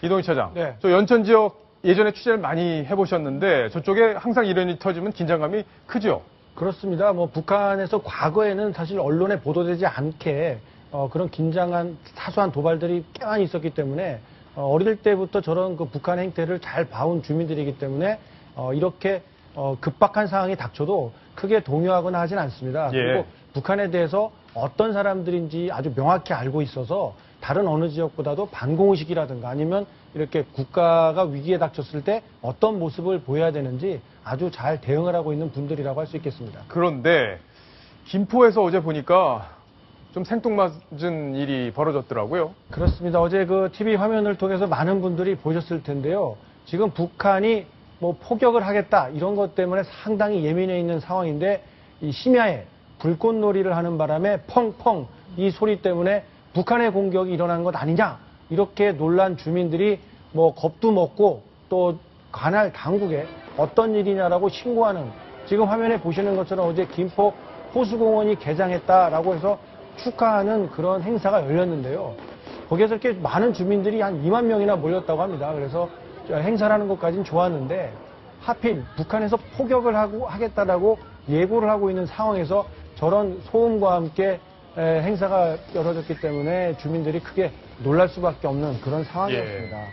이동희 차장. 네. 저 연천 지역 예전에 취재를 많이 해보셨는데 저쪽에 항상 이런 일이 터지면 긴장감이 크죠? 그렇습니다. 뭐 북한에서 과거에는 사실 언론에 보도되지 않게 그런 긴장한 사소한 도발들이 꽤 많이 있었기 때문에 어릴 때부터 저런 그 북한 행태를 잘 봐온 주민들이기 때문에 이렇게 급박한 상황이 닥쳐도 크게 동요하거나 하진 않습니다. 예. 그리고 북한에 대해서 어떤 사람들인지 아주 명확히 알고 있어서 다른 어느 지역보다도 반공의식이라든가 아니면 이렇게 국가가 위기에 닥쳤을 때 어떤 모습을 보여야 되는지 아주 잘 대응을 하고 있는 분들이라고 할 수 있겠습니다. 그런데 김포에서 어제 보니까 좀 생뚱맞은 일이 벌어졌더라고요. 그렇습니다. 어제 그 TV 화면을 통해서 많은 분들이 보셨을 텐데요. 지금 북한이 뭐 포격을 하겠다 이런 것 때문에 상당히 예민해 있는 상황인데 이 심야에 불꽃놀이를 하는 바람에 펑펑 이 소리 때문에 북한의 공격이 일어난 것 아니냐 이렇게 놀란 주민들이 뭐 겁도 먹고 또 관할 당국에 어떤 일이냐라고 신고하는 지금 화면에 보시는 것처럼 어제 김포 호수공원이 개장했다라고 해서 축하하는 그런 행사가 열렸는데요. 거기에서 이렇게 많은 주민들이 한 2만 명이나 몰렸다고 합니다. 그래서 행사라는 것까지는 좋았는데 하필 북한에서 포격을 하겠다라고 예고를 하고 있는 상황에서 저런 소음과 함께 행사가 열어졌기 때문에 주민들이 크게 놀랄 수밖에 없는 그런 상황이었습니다. 예.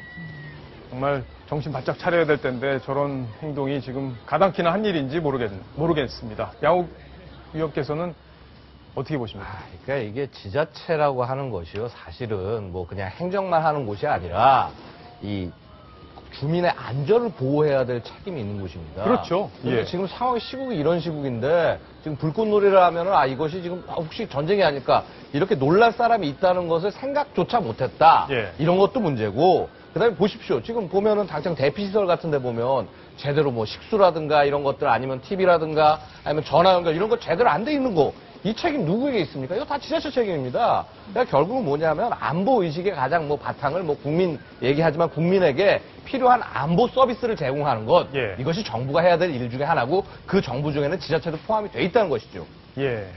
정말 정신 바짝 차려야 될 텐데 저런 행동이 지금 가당키나 한 일인지 모르겠습니다. 양욱 위원께서는 어떻게 보십니까? 그러니까 이게 지자체라고 하는 것이요. 사실은 뭐 그냥 행정만 하는 곳이 아니라 이 주민의 안전을 보호해야 될 책임이 있는 곳입니다. 그렇죠. 그런데 예. 지금 상황이 시국이 이런 시국인데 지금 불꽃놀이를 하면은 이것이 지금 혹시 전쟁이 아닐까 이렇게 놀랄 사람이 있다는 것을 생각조차 못했다. 예. 이런 것도 문제고 그다음에 보십시오. 지금 보면은 당장 대피시설 같은 데 보면 제대로 뭐 식수라든가 이런 것들 아니면 TV라든가 아니면 전화 연결 이런 거 제대로 안 돼 있는 거 이 책임 누구에게 있습니까? 이거 다 지자체 책임입니다. 그러니까 결국은 뭐냐면 안보 의식의 가장 뭐 바탕을 뭐 국민 얘기하지만 국민에게 필요한 안보 서비스를 제공하는 것 예. 이것이 정부가 해야 될 일 중에 하나고 그 정부 중에는 지자체도 포함이 돼 있다는 것이죠. 예.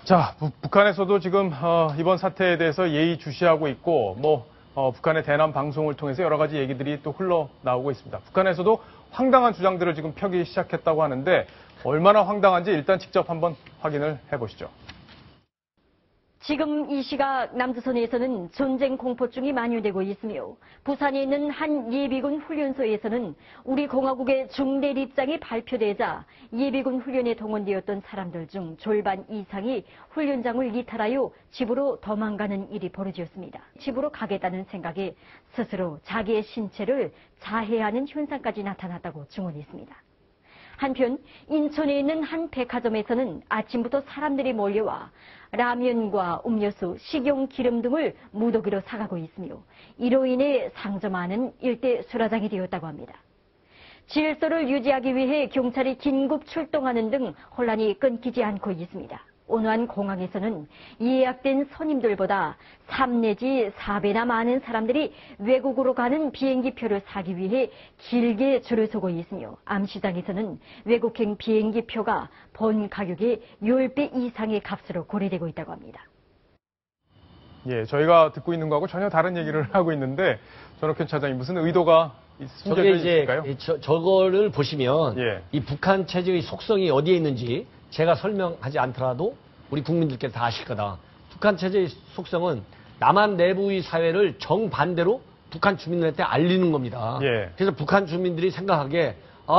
자, 북한에서도 지금 이번 사태에 대해서 예의주시하고 있고 뭐 북한의 대남 방송을 통해서 여러 가지 얘기들이 또 흘러나오고 있습니다. 북한에서도 황당한 주장들을 지금 펴기 시작했다고 하는데 얼마나 황당한지 일단 직접 한번 확인을 해보시죠. 지금 이 시각 남조선에서는 전쟁 공포증이 만유되고 있으며 부산에 있는 한 예비군 훈련소에서는 우리 공화국의 중대 입장이 발표되자 예비군 훈련에 동원되었던 사람들 중 절반 이상이 훈련장을 이탈하여 집으로 도망가는 일이 벌어졌습니다. 집으로 가겠다는 생각에 스스로 자기의 신체를 자해하는 현상까지 나타났다고 증언했습니다. 한편 인천에 있는 한 백화점에서는 아침부터 사람들이 몰려와 라면과 음료수, 식용 기름 등을 무더기로 사가고 있으며 이로 인해 상점 안은 일대 수라장이 되었다고 합니다. 질서를 유지하기 위해 경찰이 긴급 출동하는 등 혼란이 끊기지 않고 있습니다. 온화한 공항에서는 예약된 손님들보다 3 내지 4배나 많은 사람들이 외국으로 가는 비행기표를 사기 위해 길게 줄을 서고 있으며 암시장에서는 외국행 비행기표가 본 가격의 10배 이상의 값으로 거래되고 있다고 합니다. 예, 저희가 듣고 있는 거하고 전혀 다른 얘기를 하고 있는데 전옥현 차장이 무슨 의도가 숨겨져 있을까요? 저거를 보시면 예. 이 북한 체제의 속성이 어디에 있는지 제가 설명하지 않더라도 우리 국민들께서 다 아실 거다. 북한 체제의 속성은 남한 내부의 사회를 정반대로 북한 주민들한테 알리는 겁니다. 예. 그래서 북한 주민들이 생각하기에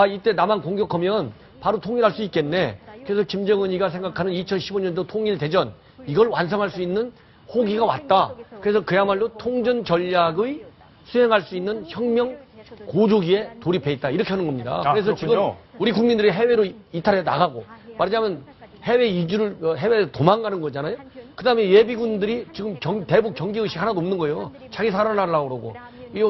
이때 남한 공격하면 바로 통일할 수 있겠네. 그래서 김정은이가 생각하는 2015년도 통일대전 이걸 완성할 수 있는 호기가 왔다. 그래서 그야말로 통전 전략의 수행할 수 있는 혁명 고조기에 돌입해 있다. 이렇게 하는 겁니다. 그래서 그렇군요. 지금 우리 국민들이 해외로 이탈해 나가고 말하자면 해외 이주를 해외에 도망가는 거잖아요. 그다음에 예비군들이 지금 대북 경계의식 하나도 없는 거예요. 자기 살아나려고 그러고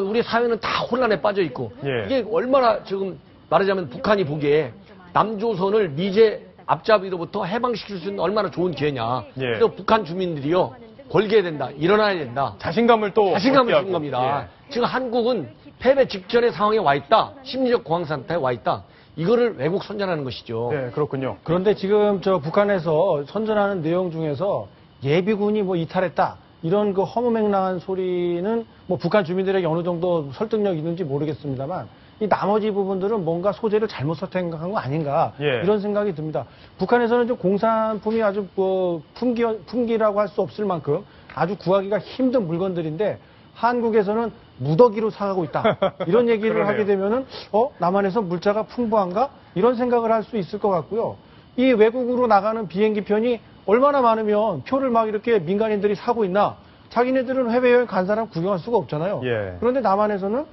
우리 사회는 다 혼란에 빠져 있고 예. 이게 얼마나 지금 말하자면 북한이 보기에 남조선을 미제 앞잡이로부터 해방시킬 수 있는 얼마나 좋은 기회냐. 예. 그래서 북한 주민들이요 권개해야 된다. 일어나야 된다. 자신감을 자신감을 얻게 준 겁니다. 하고. 예. 지금 한국은 패배 직전의 상황에 와 있다. 심리적 공황 상태에 와 있다. 이거를 외국 선전하는 것이죠. 네, 그렇군요. 그런데 지금 북한에서 선전하는 내용 중에서 예비군이 뭐 이탈했다. 이런 그 허무맹랑한 소리는 뭐 북한 주민들에게 어느 정도 설득력 있는지 모르겠습니다만 이 나머지 부분들은 뭔가 소재를 잘못 선택한 거 아닌가 예. 이런 생각이 듭니다. 북한에서는 좀 공산품이 아주 품기라고 할 수 없을 만큼 아주 구하기가 힘든 물건들인데 한국에서는 무더기로 사가고 있다. 이런 얘기를 그러네요. 하게 되면은 남한에서 물자가 풍부한가? 이런 생각을 할 수 있을 것 같고요. 이 외국으로 나가는 비행기 편이 얼마나 많으면 표를 막 이렇게 민간인들이 사고 있나? 자기네들은 해외여행 간 사람 구경할 수가 없잖아요. 예. 그런데 남한에서는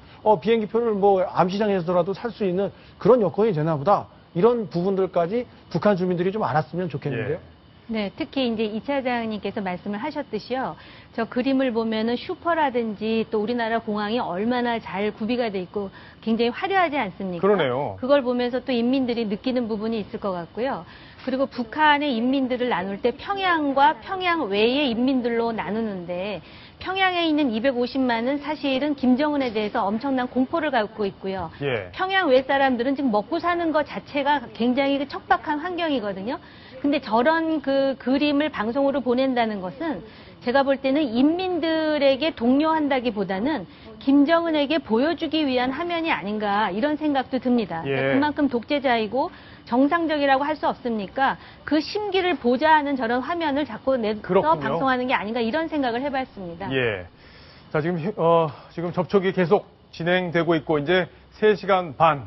비행기 표를 뭐 암시장에서라도 살 수 있는 그런 여건이 되나 보다. 이런 부분들까지 북한 주민들이 좀 알았으면 좋겠는데요. 예. 네, 특히 이제 이 차장님께서 말씀을 하셨듯이요. 저 그림을 보면은 슈퍼라든지 또 우리나라 공항이 얼마나 잘 구비가 돼 있고 굉장히 화려하지 않습니까? 그러네요. 그걸 보면서 또 인민들이 느끼는 부분이 있을 것 같고요. 그리고 북한의 인민들을 나눌 때 평양과 평양 외의 인민들로 나누는데 평양에 있는 250만은 사실은 김정은에 대해서 엄청난 공포를 갖고 있고요. 예. 평양 외 사람들은 지금 먹고 사는 것 자체가 굉장히 그 척박한 환경이거든요. 근데 저런 그 그림을 방송으로 보낸다는 것은 제가 볼 때는 인민들에게 독려한다기보다는 김정은에게 보여주기 위한 화면이 아닌가 이런 생각도 듭니다. 예. 그러니까 그만큼 독재자이고 정상적이라고 할 수 없습니까? 그 심기를 보좌하는 저런 화면을 자꾸 내서 그렇군요. 방송하는 게 아닌가 이런 생각을 해봤습니다. 예. 자, 지금 접촉이 계속 진행되고 있고, 이제 3시간 반,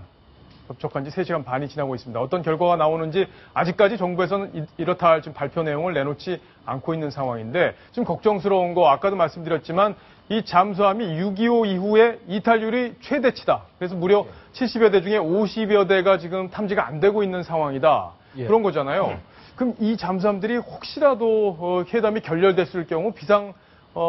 접촉한 지 3시간 반이 지나고 있습니다. 어떤 결과가 나오는지 아직까지 정부에서는 이렇다 할 지금 발표 내용을 내놓지 않고 있는 상황인데, 좀 걱정스러운 거, 아까도 말씀드렸지만, 이 잠수함이 6.25 이후에 이탈률이 최대치다. 그래서 무려 70여 대 중에 50여 대가 지금 탐지가 안 되고 있는 상황이다. 예. 그런 거잖아요. 그럼 이 잠수함들이 혹시라도 회담이 결렬됐을 경우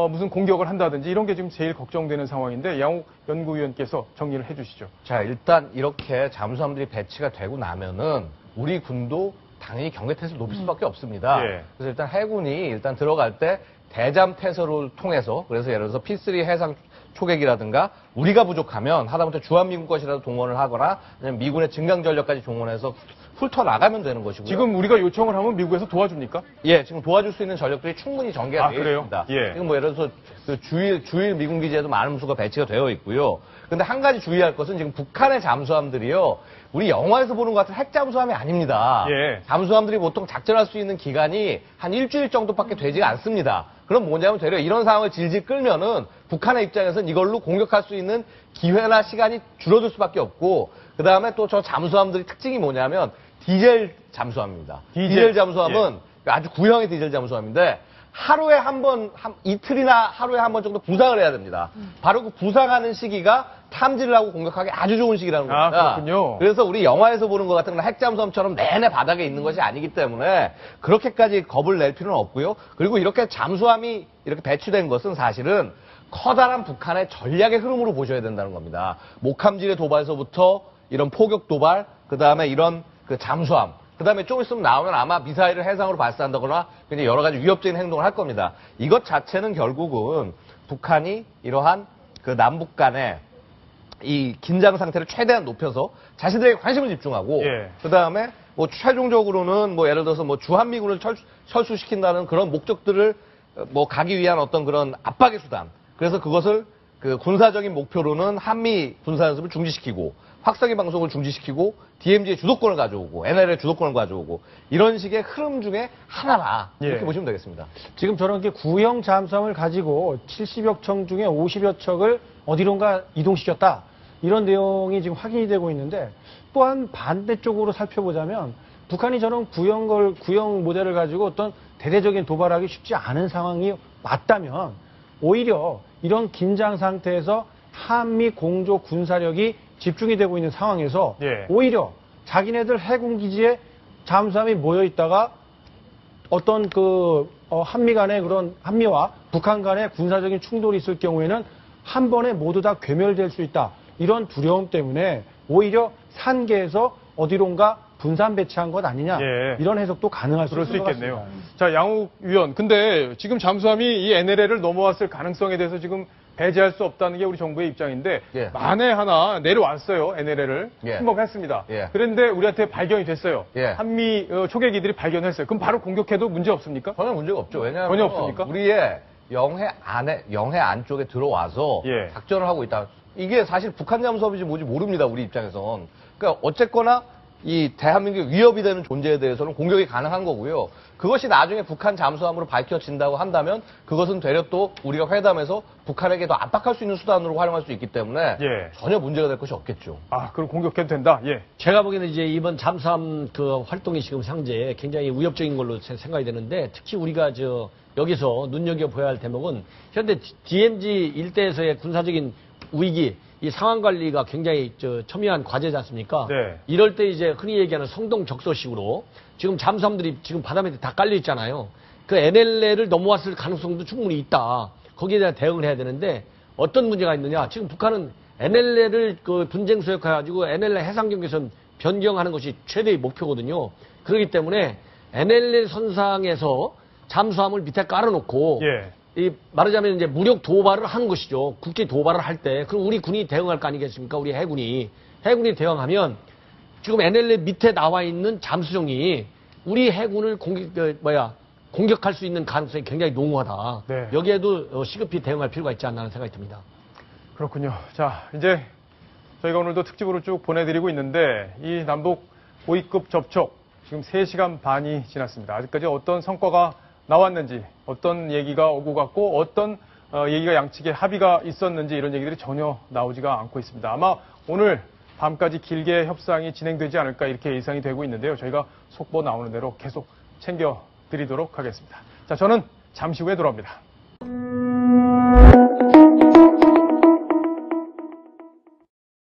무슨 공격을 한다든지 이런 게 지금 제일 걱정되는 상황인데 양욱 연구위원께서 정리를 해주시죠. 자, 일단 이렇게 잠수함들이 배치가 되고 나면은 우리 군도 당연히 경계태세를 높일 수밖에 없습니다. 예. 그래서 일단 해군이 일단 들어갈 때 대잠 태세를 통해서, 그래서 예를 들어서 P3 해상 초계기라든가 우리가 부족하면 하다못해 주한미군 것이라도 동원을 하거나 아니면 미군의 증강 전력까지 동원해서 훑어 나가면 되는 것이고요. 지금 우리가 요청을 하면 미국에서 도와줍니까? 예, 지금 도와줄 수 있는 전력들이 충분히 전개가 되어 그래요? 있습니다. 예. 지금 뭐 예를 들어서 그 주일 미군 기지에도 많은 수가 배치가 되어 있고요. 근데 한 가지 주의할 것은 지금 북한의 잠수함들이요, 우리 영화에서 보는 것 같은 핵 잠수함이 아닙니다. 예. 잠수함들이 보통 작전할 수 있는 기간이 한 일주일 정도밖에 되지 않습니다. 그럼 뭐냐면 되려 이런 상황을 질질 끌면은 북한의 입장에서는 이걸로 공격할 수 있는 기회나 시간이 줄어들 수밖에 없고, 그 다음에 또 저 잠수함들이 특징이 뭐냐면 디젤 잠수함입니다. 디젤 잠수함은 아주 구형의 디젤 잠수함인데 하루에 한 번, 이틀이나 하루에 한 번 정도 부상을 해야 됩니다. 바로 그 부상하는 시기가 탐지를 하고 공격하기 아주 좋은 시기라는 겁니다. 그렇군요. 그래서 우리 영화에서 보는 것 같은 핵잠수함처럼 내내 바닥에 있는 것이 아니기 때문에 그렇게까지 겁을 낼 필요는 없고요. 그리고 이렇게 잠수함이 이렇게 배치된 것은 사실은 커다란 북한의 전략의 흐름으로 보셔야 된다는 겁니다. 목함질의 도발서부터 이런 포격 도발, 그 다음에 이런 그 잠수함, 그 다음에 좀 있으면 나오면 아마 미사일을 해상으로 발사한다거나 굉장히 여러 가지 위협적인 행동을 할 겁니다. 이것 자체는 결국은 북한이 이러한 그 남북 간의 이 긴장 상태를 최대한 높여서 자신들에게 관심을 집중하고, 예. 그 다음에 뭐 최종적으로는 뭐 예를 들어서 뭐 주한미군을 철수시킨다는 그런 목적들을 뭐 가기 위한 어떤 그런 압박의 수단. 그래서 그것을 그 군사적인 목표로는 한미 군사연습을 중지시키고, 확성기 방송을 중지시키고, DMZ의 주도권을 가져오고, NLL의 주도권을 가져오고, 이런 식의 흐름 중에 하나라. 이렇게 예. 보시면 되겠습니다. 지금 저런 게 구형 잠수함을 가지고 70여 척 중에 50여 척을 어디론가 이동시켰다. 이런 내용이 지금 확인이 되고 있는데, 또한 반대쪽으로 살펴보자면 북한이 저런 구형 모델을 가지고 어떤 대대적인 도발하기 쉽지 않은 상황이 맞다면 오히려 이런 긴장 상태에서 한미 공조 군사력이 집중이 되고 있는 상황에서 예. 오히려 자기네들 해군 기지에 잠수함이 모여 있다가 어떤 한미 간의 그런 한미와 북한 간의 군사적인 충돌이 있을 경우에는 한 번에 모두 다 괴멸될 수 있다. 이런 두려움 때문에 오히려 산계에서 어디론가 분산 배치한 것 아니냐. 예. 이런 해석도 가능할 수 그럴 수 있을 것 있겠네요. 같습니다. 자, 양욱 위원. 근데 지금 잠수함이 이 NLL을 넘어왔을 가능성에 대해서 지금 배제할 수 없다는 게 우리 정부의 입장인데, 예. 만에 하나 내려왔어요, NLL을. 예. 침범했습니다. 예. 그런데 우리한테 발견이 됐어요. 예. 한미 초계기들이 발견했어요. 그럼 바로 공격해도 문제 없습니까? 전혀 문제가 없죠. 왜냐하면 전혀 없습니까? 우리의 영해 안쪽에 들어와서 예. 작전을 하고 있다. 이게 사실 북한 잠수함인지 뭔지 모릅니다. 우리 입장에선. 그러니까 어쨌거나 이 대한민국의 위협이 되는 존재에 대해서는 공격이 가능한 거고요. 그것이 나중에 북한 잠수함으로 밝혀진다고 한다면 그것은 되려 또 우리가 회담에서 북한에게 더 압박할 수 있는 수단으로 활용할 수 있기 때문에 예. 전혀 문제가 될 것이 없겠죠. 아, 그럼 공격해도 된다? 예. 제가 보기에는 이제 이번 잠수함 그 활동이 지금 현재 굉장히 위협적인 걸로 생각이 되는데 특히 우리가 여기서 눈여겨봐야 할 대목은 현재 DMZ 일대에서의 군사적인 위기, 이 상황 관리가 굉장히 첨예한 과제지 않습니까? 네. 이럴 때 이제 흔히 얘기하는 성동적소식으로 지금 잠수함들이 지금 바다 밑에 다 깔려 있잖아요. 그 NLL을 넘어왔을 가능성도 충분히 있다. 거기에 대한 대응을 해야 되는데 어떤 문제가 있느냐? 지금 북한은 NLL을 그 분쟁 수역해가지고 NLL 해상 경계선 변경하는 것이 최대의 목표거든요. 그렇기 때문에 NLL 선상에서 잠수함을 밑에 깔아놓고 예. 이 말하자면 이제 무력 도발을 하는 것이죠. 국제 도발을 할 때 그럼 우리 군이 대응할 거 아니겠습니까? 우리 해군이 대응하면 지금 NLL 밑에 나와 있는 잠수정이 우리 해군을 공격할 수 있는 가능성이 굉장히 농후하다. 네. 여기에도 시급히 대응할 필요가 있지 않나 하는 생각이 듭니다. 그렇군요. 자, 이제 저희가 오늘도 특집으로 쭉 보내드리고 있는데 이 남북 고위급 접촉 지금 3시간 반이 지났습니다. 아직까지 어떤 성과가 나왔는지, 어떤 얘기가 오고 갔고, 어떤 얘기가 양측에 합의가 있었는지 이런 얘기들이 전혀 나오지가 않고 있습니다. 아마 오늘 밤까지 길게 협상이 진행되지 않을까 이렇게 예상이 되고 있는데요. 저희가 속보 나오는 대로 계속 챙겨드리도록 하겠습니다. 자, 저는 잠시 후에 돌아옵니다.